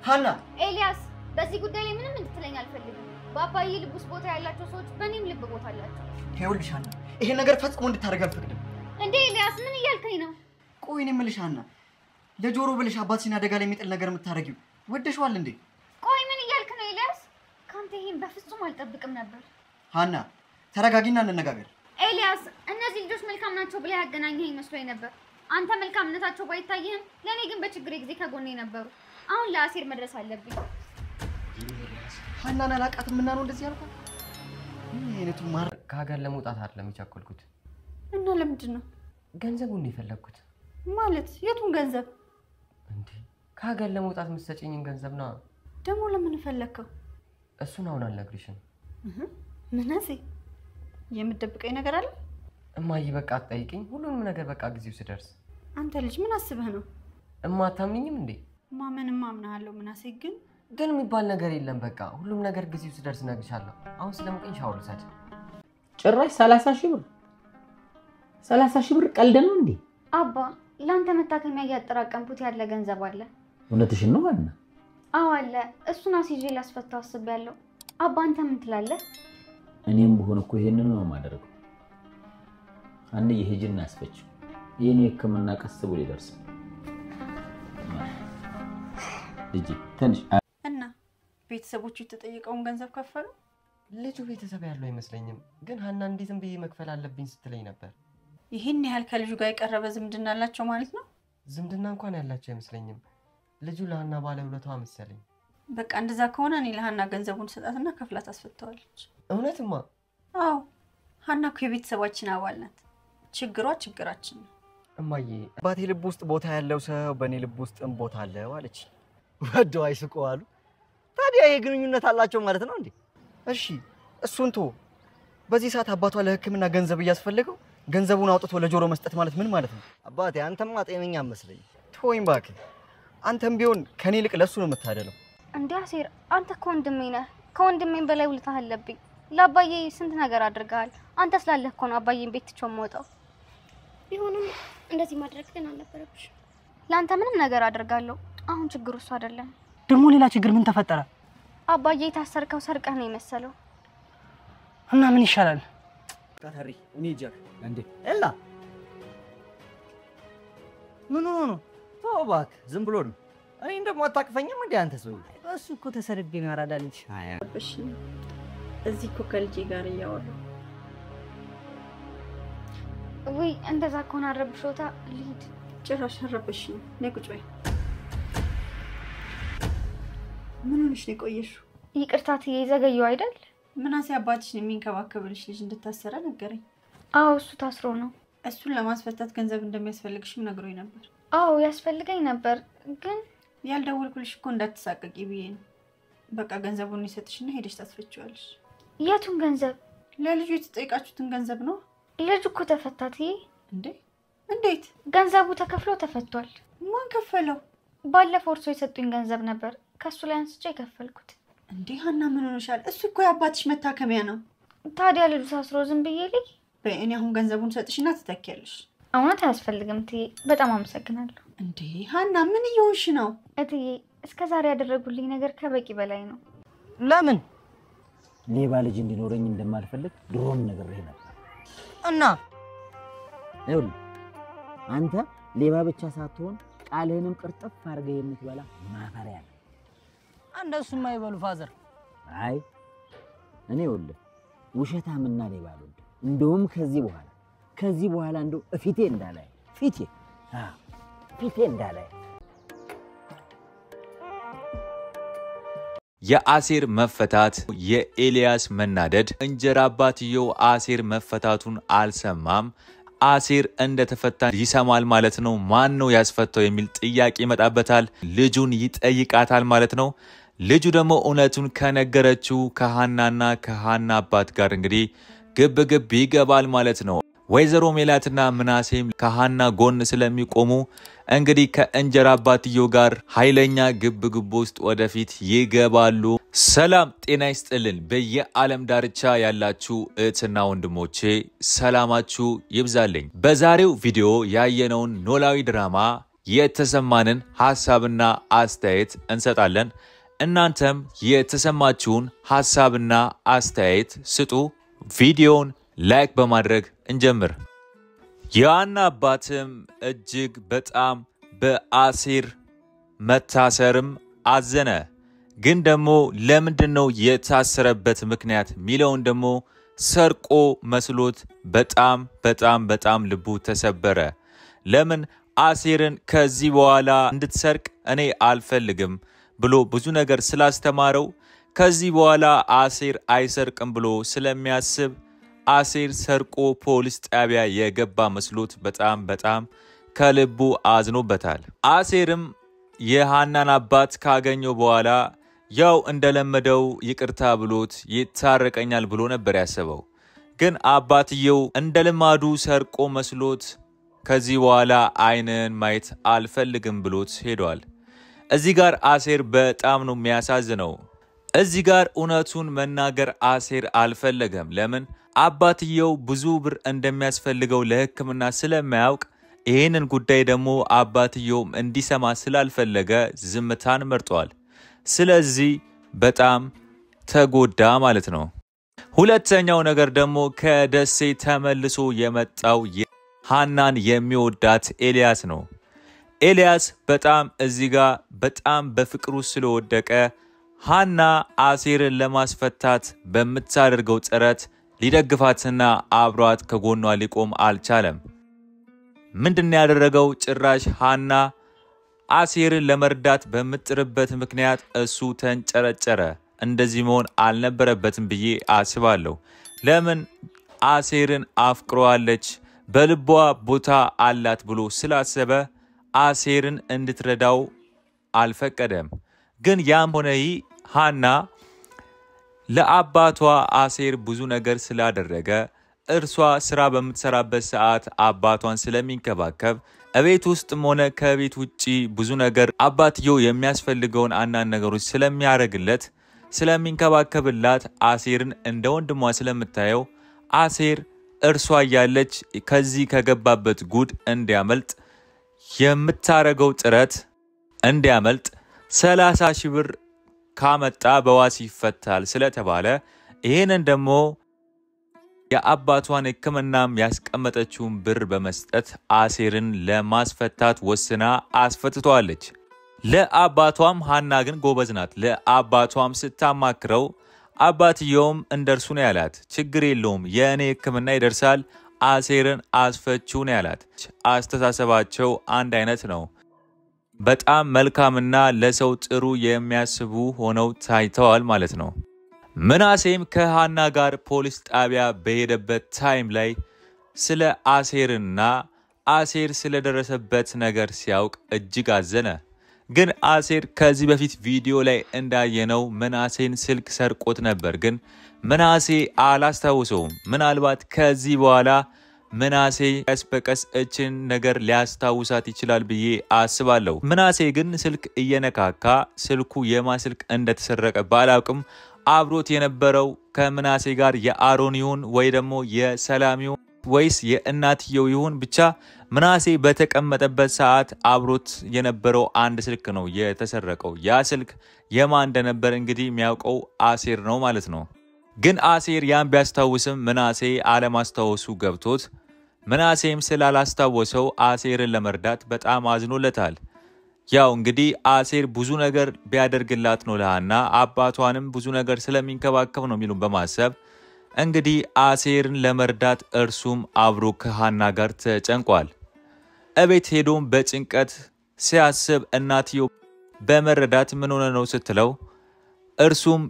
ሃና ኤልያስ በዚህ ጉዳይ ላይ ምንም እንድትለኝ አልፈልግም ባባዬ ልብስ ቦታ ያላቸው ሰዎች በኔም ልብ ቦታ አላቸው ይኸውልሽ ሃና ይሄ ነገር ፈጽሞ እንድታረጋ አልፈቅድም እንዴ ኤልያስ ምን እያልከኝ ነው ቆይ እኔ የምልሽ ሃና ለጆሮ ብለሽ አባትሽን አደጋ ላይ የሚጥል ነገር የምታረጊው ወደሽዋል እንዴ ቆይ ምን እያልክ ነው ኤልያስ ካንተ ይሄን በፍጹም አልጠብቅም ነበር ሃና ተረጋጊና እንነጋገር ኤልያስ እነዚህ ልጆች መልካም ናቸው ብለህ ያገናኘኸኝ መስሎኝ ነበር አንተ መልካምነታቸው ባይታየህም ለኔ ግን በችግሬ ጊዜ ከጎኔ ነበሩ አሁን ለአሲር መድረስ አለብኝ ሃናን አላቃትም እና ነው እንደዚህ ያልኩት እኔቱ ማር ካገር ለመውጣት አይደለም ይቻኮልኩት እና ለምንድን ነው ገንዘቡን ይፈለኩት ማለት የቱን ገንዘብ እንዴ ካገር ለመውጣት መስጠኝን ገንዘብ ነው ደሞ ለምን ፈለከው እሱን አሁን አልነግርሽም ምንase የምትደብቀኝ ነገር አለ እማዬ በቃ አትጠይቂኝ ሁሉንም ነገር በቃ ጊዜው ሲደርስ አንተ ልጅ ምን አስበህ ነው እማታምኝም እንዴ ማመንም አምናለሁ ምናሴ ግን የሚባል ነገር የለም በቃ ሁሉም ነገር ጊዜው ሲደርስ ነግርሻለሁ አሁን ስለምቀኝ ሻውል ሰድ ጭራሽ 30 ሺህ ብር ቀልድ ነው እንዴ አባ ላንተ መታከሚያ ያጠራቀምኩት ያለ ገንዘብ አለ እውነትሽን ነው ዋና አዎ አለ እሱን አስይዤ ላስፈታው አስቤያለሁ አባ አንተ ምን ትላለህ እኔም በሆነ እኮ ይሄንን ነው ማደርገው አንዴ ይሄጅና አስፈጭ የኔ ህክምና ቀስ ብሎ ይደርስ ልጅ ትንሽ እና ቤተሰቦቹ ተጠይቀውን ገንዘብ ከፈሉ ልጁ ቤተሰብ ያለው አይመስለኝም ግን ሃና እንዴትም በይ መክፈል አለብኝ ስትለኝ ነበር ይሄን ያህል ከልጁ ጋር የቀረበ ዝምድና አላቸው ማለት ነው ዝምድና እንኳን ያላቸው አይመስለኝም ልጁ ለሃና ባለውለታው መሰለኝ በቃ እንደዛ ከሆነ እኔ ለሃና ገንዘቡን ሰጣትና ከፍላት አስፈታዋለች እውነትማ አዎ ሃና እኮ የቤተሰባችን አባል ናት ችግሯ ችግራችን ነው እማዬ ባቴ ልብ ውስጥ ቦታ ያለው ሰው በኔ ልብ ውስጥም ቦታ አለው አለች ወደው አይስቆዋሉ ታዲያ የግንኙነት አላቸው ማለት ነው እንዴ እሺ እሱን ቶ በዚህ ሰዓት አባቷ ለህክምና ገንዘብ እያስፈልገው ገንዘቡን አውጥቶ ለጆሮ መስጠት ማለት ምን ማለት ነው አባቴ አንተማ ጤነኛ መስለኝ ቶይም ባክ አንተም ቢሆን ከኔ ልቅ ለሱ ነው የምታደለው እንዴ አሲር አንተ ከወንድሜ ነህ ከወንድሜም በላይ ውለታ አለብኝ ለአባዬ ስንት ነገር አድርጋል አንተ ስላለህ እኮ ነው አባዬን ቤት ትቾ መውጣው ቢሆንም እንደዚህ ማድረግ ግን አልነበረብሽ ላንተ ምንም ነገር አድርጋለሁ አሁን ችግሩ እሱ አይደለም ደሞ ሌላ ችግር ምን ተፈጠረ አባዬ ታሰርከው ሰርቀህ ነው የመሰለው እና ምን ይሻላል ካታሪ እኔ ጃክ እንዴ ኤላ ምን ሆኖ ተውባክ ዝም ብሎ ነው እኔ እንደሞ አታቅፈኝም እንዴ አንተ ሰው እሱ እኮ ተሰደብ ነው ያራዳልኝ እሺ እዚህ እኮ ከልጄ ጋር ያወራው ወይ እንደዛ ከሆነ አረብሾታ ልሂድ ጭራሽ አረብሽ ነይ ቁጭ በይ ምን ሆነሽ ነው ቆየሽው ይቅርታ ትይዘገዩ አይደል ምናሴ አባትሽ የሚንከባከብልሽ ልጅ እንድታሰረ ነገረኝ አዎ እሱ ታስሮ ነው እሱን ለማስፈታት ገንዘብ እንደሚያስፈልግሽም ነግሮኝ ነበር አዎ ያስፈልገኝ ነበር ግን ያልደወልኩልሽ እኮ እንዳትሳቀቂ ብዬ ነው በቃ ገንዘቡን ይሰጥሽና ሄደሽ ታስፈጭዋለሽ የቱን ገንዘብ ለልጁ የተጠይቃችሁትን ገንዘብ ነው ልጁ እኮ ተፈታት እንዴ እንዴት ገንዘቡ ተከፍሎ ተፈቷል ማን ከፈለው ባለፈው እርሶ የሰጡኝ ገንዘብ ነበር ከሱ ላይ አንስቼ ከፈልኩት እንዴ ሃና ምን ሆነሻል እሱ እኮ ያባትሽ መታከሚያ ነው ታዲያ ልጁ ታስሮ ዝም ብዬ ልይ በእኔ አሁን ገንዘቡን ሰጥሽና ትተኪያለሽ አሁን አያስፈልግም ትዬ በጣም አመሰግናለሁ እንዴ ሃና ምን ይሆንሽ ነው እትዬ እስከዛሬ ያደረጉልኝ ነገር ከበቂ በላይ ነው ለምን ሌባ ልጅ እንዲኖረኝ እንደማልፈልግ ድሮም ነግሬህ ነበር እና ይኸውልህ አንተ ሌባ ብቻ ሳትሆን ቃልህንም ቅርጥፍ አድርገህ የምትበላ ማፈሪያ ነህ እንደሱማ ይበሉ ፋዘር አይ እኔ ይኸውልህ ውሸታምና ሌባ ነው እንደውም ከዚህ በኋላ እንደው ፊቴ እንዳላይ የአሲር መፈታት የኤልያስ መናደድ እንጀራ አባትየው አሲር መፈታቱን አልሰማም አሲር እንደተፈታ ይሰማል ማለት ነው ማን ነው ያስፈታው የሚል ጥያቄ ይመጣበታል ልጁን ይጠይቃታል ማለት ነው ልጁ ደግሞ እውነቱን ከነገረችው ከሃናና ከሃና አባት ጋር እንግዲህ ግብ ይገባል ማለት ነው ወይዘሮ ሜላትና ምናሴም ከሃና ጎን ስለሚቆሙ እንግዲህ ከእንጀራ አባትየው ጋር ኃይለኛ ግብ ውስጥ ወደፊት ይገባሉ ሰላም ጤና ይስጥልን በየዓለም ዳርቻ ያላችሁ እህትና ወንድሞቼ ሰላማችሁ ይብዛልኝ በዛሬው ቪዲዮ ያየነውን ኖላዊ ድራማ የተሰማንን ሐሳብና አስተያየት እንሰጣለን። እናንተም የተሰማችሁን ሐሳብና አስተያየት ስጡ። ቪዲዮውን ላይክ በማድረግ እንጀምር። የሃና አባትም እጅግ በጣም በአሴር መታሰርም አዘነ። ግን ደግሞ ለምንድነው የታሰረበት ምክንያት ሚለውን ደግሞ ሰርቆ መስሎት በጣም ልቡ ተሰበረ። ለምን አሴርን ከዚህ በኋላ እንድትሰርቅ እኔ አልፈልግም ብሎ ብዙ ነገር ስላስተማረው ከዚህ በኋላ አሴር አይሰርቅም ብሎ ስለሚያስብ አሴር ሰርቆ ፖሊስ ጣቢያ የገባ መስሎት በጣም ከልቡ አዝኖበታል። አሴርም የሃናን አባት ካገኘው በኋላ ያው እንደለመደው ይቅርታ ብሎት ይታረቀኛል ብሎ ነበር ያሰበው። ግን አባትየው እንደልማዱ ሰርቆ መስሎት ከዚህ በኋላ አይንን ማየት አልፈልግም ብሎት ሄዷል። እዚህ ጋር አሴር በጣም ነው የሚያሳዝነው። እዚህ ጋር እውነቱን መናገር አሴር አልፈለገም። ለምን አባትየው ብዙ ብር እንደሚያስፈልገው ለሕክምና ስለማያውቅ ይሄንን ጉዳይ ደግሞ አባትየውም እንዲሰማ ስላልፈለገ ዝምታን መርጧል። ስለዚህ በጣም ተጎዳ ማለት ነው። ሁለተኛው ነገር ደግሞ ከደሴ ተመልሶ የመጣው ሃናን የሚወዳት ኤልያስ ነው። ኤልያስ በጣም እዚህ ጋር በጣም በፍቅሩ ስለወደቀ ሃና አሴርን ለማስፈታት በምታደርገው ጥረት ሊደግፋትና አብሯት ከጎኗ ሊቆም አልቻለም። ምንድነው ያደረገው? ጭራሽ ሃና አሴርን ለመርዳት በምትጥርበት ምክንያት እሱ ተንጨረጨረ። እንደዚህ መሆን አልነበረበትም ብዬ አስባለሁ። ለምን አሴርን አፍቅሯለች፣ በልቧ ቦታ አላት ብሎ ስላሰበ አሴርን እንድትረዳው አልፈቀደም። ግን ያም ሆነ ይህ ሃና ለአባቷ አሴር ብዙ ነገር ስላደረገ እርሷ ስራ በምትሰራበት ሰዓት አባቷን ስለሚንከባከብ እቤት ውስጥም ሆነ ከቤት ውጪ ብዙ ነገር አባትየው የሚያስፈልገውን አንዳንድ ነገሮች ስለሚያደርግለት ስለሚንከባከብላት አሴርን እንደ ወንድሟ ስለምታየው አሴር እርሷ ያለች ከዚህ ከገባበት ጉድ እንዲያመልጥ የምታረገው ጥረት እንዲያመልጥ 30,000 ብር ካመጣ በዋስ ይፈታል ስለተባለ ይሄንን ደግሞ የአባቷን ሕክምናም ያስቀመጠችውን ብር በመስጠት አሴርን ለማስፈታት ወስና አስፈትቷለች። ለአባቷም ሃና ግን ጎበዝ ናት። ለአባቷም ስታማክረው አባትየውም እንደርሱ ነው ያላት። ችግር የለውም የኔ ሕክምና ይደርሳል፣ አሴርን አስፈችው ነው ያላት። አስተሳሰባቸው አንድ አይነት ነው። በጣም መልካምና ለሰው ጥሩ የሚያስቡ ሆነው ታይተዋል ማለት ነው። ምናሴም ከሃና ጋር ፖሊስ ጣቢያ በሄደበት ታይም ላይ ስለ አሴርና አሴር ስለደረሰበት ነገር ሲያውቅ እጅግ አዘነ። ግን አሴር ከዚህ በፊት ቪዲዮ ላይ እንዳየነው ምናሴን ስልክ ሰርቆት ነበር። ግን ምናሴ አላስታውሰውም። ምናልባት ከዚህ በኋላ ምናሴ ቀስ በቀስ እችን ነገር ሊያስታውሳት ይችላል ብዬ አስባለሁ። ምናሴ ግን ስልክ እየነካካ ስልኩ የማ ስልክ እንደተሰረቀ ባላውቅም አብሮት የነበረው ከምናሴ ጋር የአሮን ይሁን ወይ ደግሞ የሰላም ይሁን ወይስ የእናትየው ይሁን ብቻ ምናሴ በተቀመጠበት ሰዓት አብሮት የነበረው አንድ ስልክ ነው የተሰረቀው። ያ ስልክ የማ እንደነበር እንግዲህ የሚያውቀው አሴር ነው ማለት ነው። ግን አሴር ያን ቢያስታውስም ምናሴ አለማስታወሱ ገብቶት ምናሴም ስላላስታወሰው አሴርን ለመርዳት በጣም አዝኖለታል። ያው እንግዲህ አሴር ብዙ ነገር ቢያደርግላት ነው ለሃና አባቷንም ብዙ ነገር ስለሚንከባከብ ነው የሚሉን በማሰብ እንግዲህ አሴርን ለመርዳት እርሱም አብሮ ከሃና ጋር ተጨንቋል። እቤት ሄዶም በጭንቀት ሲያስብ እናትየው በመረዳት ምን ሆነ ነው ስትለው እርሱም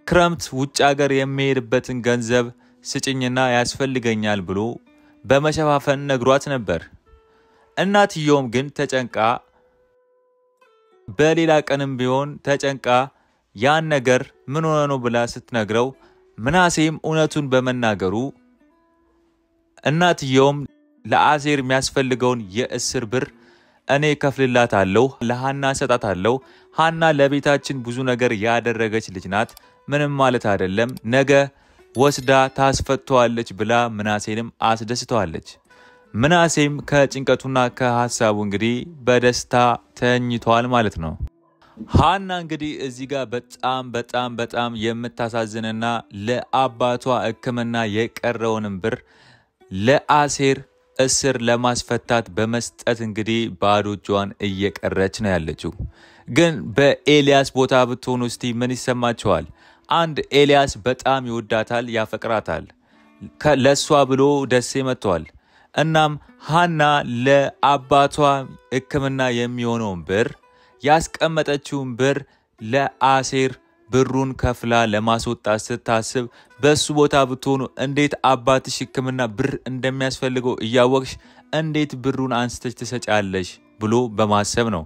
ክረምት ውጭ ሀገር የሚሄድበትን ገንዘብ ስጭኝና ያስፈልገኛል ብሎ በመሸፋፈን ነግሯት ነበር። እናትየውም ግን ተጨንቃ በሌላ ቀንም ቢሆን ተጨንቃ ያን ነገር ምን ሆነ ነው ብላ ስትነግረው ምናሴም እውነቱን በመናገሩ እናትየውም ለአሴር የሚያስፈልገውን የእስር ብር እኔ ከፍልላታለሁ፣ ለሃና ሰጣታለሁ። ሃና ለቤታችን ብዙ ነገር ያደረገች ልጅ ናት፣ ምንም ማለት አይደለም፣ ነገ ወስዳ ታስፈቷለች ብላ ምናሴንም አስደስተዋለች። ምናሴም ከጭንቀቱና ከሐሳቡ እንግዲህ በደስታ ተኝቷል ማለት ነው። ሃና እንግዲህ እዚህ ጋር በጣም የምታሳዝንና ለአባቷ ሕክምና የቀረውንም ብር ለአሴር እስር ለማስፈታት በመስጠት እንግዲህ ባዶ እጇን እየቀረች ነው ያለችው። ግን በኤልያስ ቦታ ብትሆኑ እስቲ ምን ይሰማችኋል? አንድ ኤልያስ በጣም ይወዳታል፣ ያፈቅራታል። ለሷ ብሎ ደሴ መጥቷል። እናም ሃና ለአባቷ ሕክምና የሚሆነውን ብር ያስቀመጠችውን ብር ለአሴር ብሩን ከፍላ ለማስወጣት ስታስብ በሱ ቦታ ብትሆኑ እንዴት አባትሽ ሕክምና ብር እንደሚያስፈልገው እያወቅሽ እንዴት ብሩን አንስተሽ ትሰጫለሽ ብሎ በማሰብ ነው።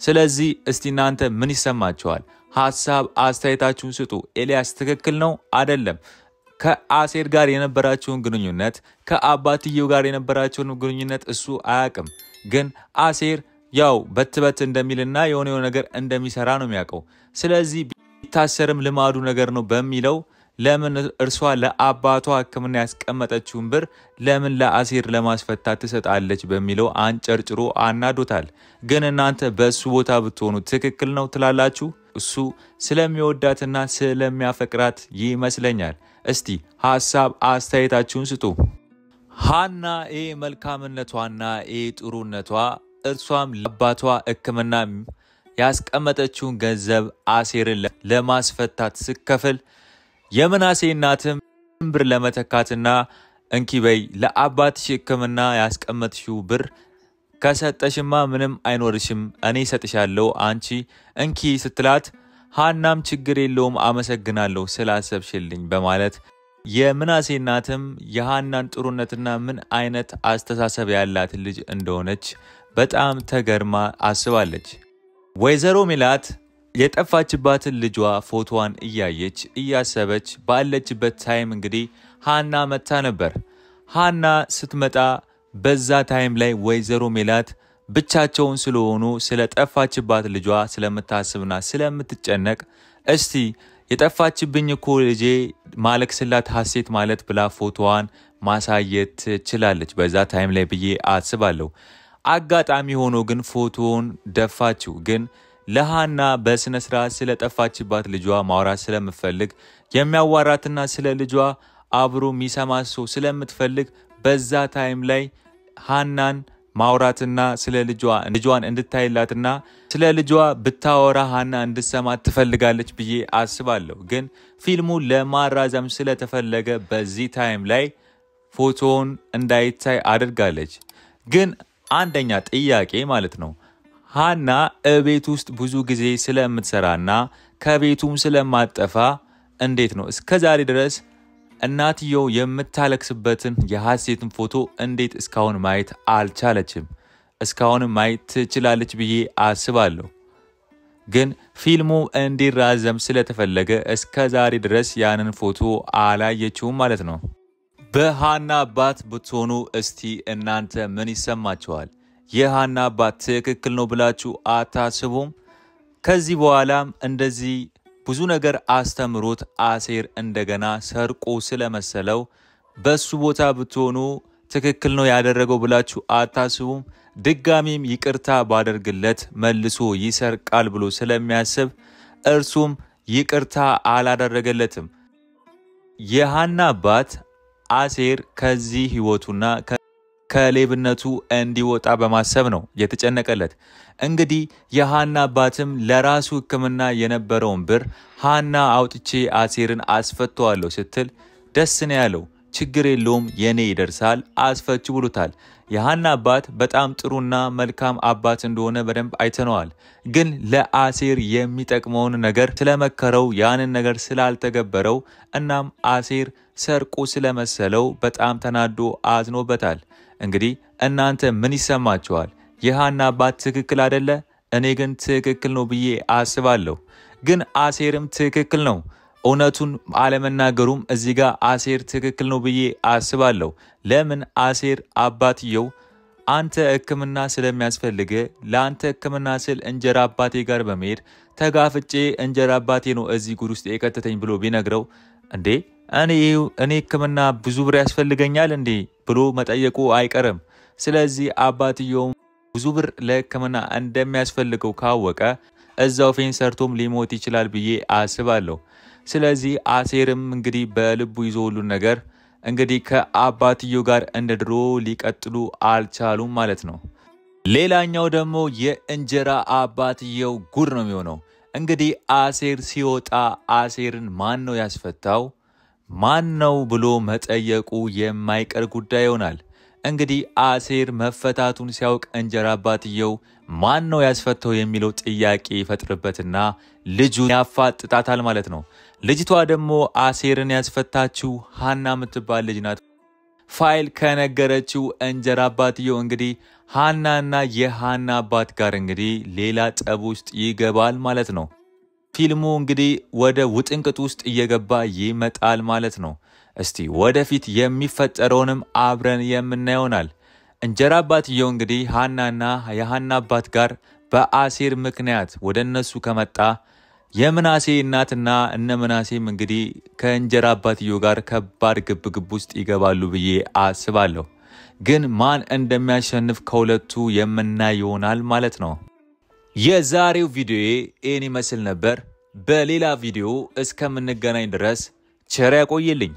ስለዚህ እስቲ እናንተ ምን ይሰማችኋል? ሐሳብ አስተያየታችሁን ስጡ። ኤልያስ ትክክል ነው አይደለም? ከአሴር ጋር የነበራቸውን ግንኙነት ከአባትየው ጋር የነበራቸውን ግንኙነት እሱ አያውቅም። ግን አሴር ያው በትበት እንደሚልና የሆነ ነገር እንደሚሰራ ነው የሚያውቀው። ስለዚህ ቢታሰርም ልማዱ ነገር ነው በሚለው ለምን እርሷ ለአባቷ ሕክምና ያስቀመጠችውን ብር ለምን ለአሴር ለማስፈታት ትሰጣለች በሚለው አንጨርጭሮ አናዶታል። ግን እናንተ በሱ ቦታ ብትሆኑ ትክክል ነው ትላላችሁ? እሱ ስለሚወዳትና ስለሚያፈቅራት ይመስለኛል። እስቲ ሐሳብ አስተያየታችሁን ስጡ። ሃና መልካምነቷና ጥሩነቷ እርሷም ለአባቷ ሕክምና ያስቀመጠችውን ገንዘብ አሴርን ለማስፈታት ስከፍል የምናሴ እናትም ብር ለመተካትና እንኪ በይ ለአባትሽ ሕክምና ያስቀመጥሽው ብር ከሰጠሽማ ምንም አይኖርሽም፣ እኔ ሰጥሻለሁ አንቺ እንኪ ስትላት ሃናም ችግር የለውም አመሰግናለሁ ስላሰብሽልኝ በማለት የምናሴ እናትም የሃናን ጥሩነትና ምን አይነት አስተሳሰብ ያላት ልጅ እንደሆነች በጣም ተገርማ አስባለች። ወይዘሮ ሜላት የጠፋችባትን ልጇ ፎቶዋን እያየች እያሰበች ባለችበት ታይም እንግዲህ ሃና መጣ ነበር። ሃና ስትመጣ በዛ ታይም ላይ ወይዘሮ ሜላት ብቻቸውን ስለሆኑ ስለጠፋችባት ልጇ ስለምታስብና ስለምትጨነቅ እስቲ የጠፋችብኝ እኮ ልጄ ማለክስላት ሐሴት ማለት ብላ ፎቶዋን ማሳየት ትችላለች በዛ ታይም ላይ ብዬ አስባለሁ። አጋጣሚ ሆኖ ግን ፎቶውን ደፋችው። ግን ለሃና በስነ ስርዓት ስለጠፋችባት ልጇ ማውራት ስለምትፈልግ የሚያዋራትና ስለ ልጇ አብሮ ሚሰማሶ ስለምትፈልግ በዛ ታይም ላይ ሃናን ማውራትና ስለ ልጇን እንድታይላትና ስለ ልጇ ብታወራ ሃና እንድትሰማ ትፈልጋለች ብዬ አስባለሁ። ግን ፊልሙ ለማራዘም ስለተፈለገ በዚህ ታይም ላይ ፎቶውን እንዳይታይ አድርጋለች። ግን አንደኛ ጥያቄ ማለት ነው ሃና እቤት ውስጥ ብዙ ጊዜ ስለምትሰራና ከቤቱም ስለማጠፋ እንዴት ነው እስከዛሬ ድረስ እናትየው የምታለቅስበትን የሐሴትን ፎቶ እንዴት እስካሁን ማየት አልቻለችም? እስካሁን ማየት ትችላለች ብዬ አስባለሁ። ግን ፊልሙ እንዲራዘም ስለተፈለገ እስከዛሬ ድረስ ያንን ፎቶ አላየችውም ማለት ነው። በሃና አባት ብትሆኑ እስቲ እናንተ ምን ይሰማችኋል? የሃና አባት ትክክል ነው ብላችሁ አታስቡም? ከዚህ በኋላም እንደዚህ ብዙ ነገር አስተምሮት አሴር እንደገና ሰርቆ ስለመሰለው በሱ ቦታ ብትሆኑ ትክክል ነው ያደረገው ብላችሁ አታስቡም? ድጋሚም ይቅርታ ባደርግለት መልሶ ይሰርቃል ብሎ ስለሚያስብ እርሱም ይቅርታ አላደረገለትም። የሃና አባት አሴር ከዚህ ህይወቱና ከሌብነቱ እንዲወጣ በማሰብ ነው የተጨነቀለት። እንግዲህ የሃና አባትም ለራሱ ሕክምና የነበረውን ብር ሃና አውጥቼ አሴርን አስፈቷለሁ ስትል ደስ ነው ያለው። ችግር የለውም የኔ ይደርሳል አስፈች ብሎታል። የሃና አባት በጣም ጥሩና መልካም አባት እንደሆነ በደንብ አይተነዋል። ግን ለአሴር የሚጠቅመውን ነገር ስለመከረው ያንን ነገር ስላልተገበረው እናም አሴር ሰርቆ ስለመሰለው በጣም ተናዶ አዝኖበታል። እንግዲህ እናንተ ምን ይሰማችኋል? የሃና አባት ትክክል አይደለ? እኔ ግን ትክክል ነው ብዬ አስባለሁ። ግን አሴርም ትክክል ነው። እውነቱን አለመናገሩም እዚህ ጋር አሴር ትክክል ነው ብዬ አስባለሁ። ለምን አሴር አባትየው አንተ ሕክምና ስለሚያስፈልግ ለአንተ ሕክምና ስል እንጀራ አባቴ ጋር በመሄድ ተጋፍጬ እንጀራ አባቴ ነው እዚህ ጉድ ውስጥ የከተተኝ ብሎ ቢነግረው እንዴ እኔ ሕክምና ብዙ ብር ያስፈልገኛል እንዴ ብሎ መጠየቁ አይቀርም። ስለዚህ አባትየው ብዙ ብር ለሕክምና እንደሚያስፈልገው ካወቀ እዛው ፌን ሰርቶም ሊሞት ይችላል ብዬ አስባለሁ። ስለዚህ አሴርም እንግዲህ በልቡ ይዞ ሁሉን ነገር እንግዲህ ከአባትየው ጋር እንደ ድሮ ሊቀጥሉ አልቻሉም ማለት ነው። ሌላኛው ደግሞ የእንጀራ አባትየው ጉድ ነው የሚሆነው። እንግዲህ አሴር ሲወጣ አሴርን ማን ነው ያስፈታው? ማን ነው ብሎ መጠየቁ የማይቀር ጉዳይ ይሆናል። እንግዲህ አሴር መፈታቱን ሲያውቅ እንጀራ አባትየው ማን ነው ያስፈታው የሚለው ጥያቄ ይፈጥርበትና ልጁን ያፋጥጣታል ማለት ነው። ልጅቷ ደግሞ አሴርን ያስፈታችው ሃና የምትባል ልጅ ናት። ፋይል ከነገረችው እንጀራ አባትየው እንግዲህ ሃናና የሃና አባት ጋር እንግዲህ ሌላ ጠብ ውስጥ ይገባል ማለት ነው። ፊልሙ እንግዲህ ወደ ውጥንቅጥ ውስጥ እየገባ ይመጣል ማለት ነው። እስቲ ወደፊት የሚፈጠረውንም አብረን የምናየውናል። እንጀራ አባትየው እንግዲህ ሃናና የሃና አባት ጋር በአሴር ምክንያት ወደ እነሱ ከመጣ የምናሴ እናትና እነ ምናሴም እንግዲህ ከእንጀራ አባትየው ጋር ከባድ ግብግብ ውስጥ ይገባሉ ብዬ አስባለሁ። ግን ማን እንደሚያሸንፍ ከሁለቱ የምናይ ይሆናል ማለት ነው። የዛሬው ቪዲዮዬ ይህን ይመስል ነበር። በሌላ ቪዲዮ እስከምንገናኝ ድረስ ቸር ያቆይልኝ።